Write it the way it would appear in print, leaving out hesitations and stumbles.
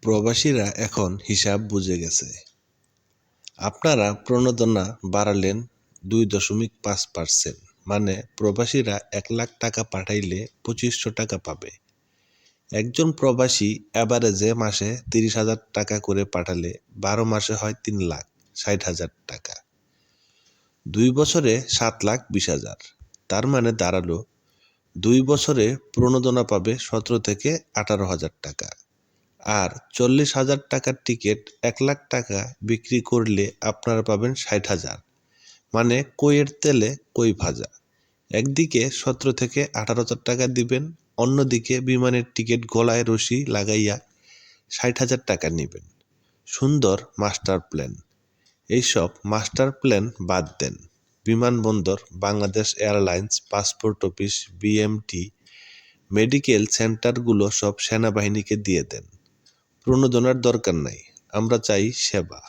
প্রবাসীরা এখন হিসাব বুঝে গেছে। আপনারা প্রণোদনা বাড়ালেন 2.5%, মানে প্রবাসীরা 1 লাখ টাকা পাঠাইলে 2500 টাকা পাবে। একজন প্রবাসী অ্যাভারেজে মাসে 30,000 টাকা করে পাঠালে 12 মাসে হয় 3,60,000 টাকা। 2 বছরে 7,20,000, তার মানে দাঁড়ালো 2 বছরে প্রণোদনা পাবে 17 থেকে 18,000 টাকা। আর 40,000 টাকার টিকিট 1 লাখ টাকা বিক্রি করলে আপনারা পাবেন 60,000, মানে কইয়ের তেলে কই ভাজা। একদিকে 17 থেকে 18,000 টাকা দিবেন, অন্যদিকে বিমানের টিকিট গলায় রশি লাগাইয়া 60,000 টাকা নেবেন। সুন্দর মাস্টার প্ল্যান। এইসব মাস্টার প্ল্যান বাদ দেন। বিমানবন্দর, Bangladesh airlines, passport office, BMT, medical সেন্টারগুলো সব সেনাবাহিনীকে দিয়ে দেন। প্রণোদনার দরকার নাই, আমরা চাই সেবা।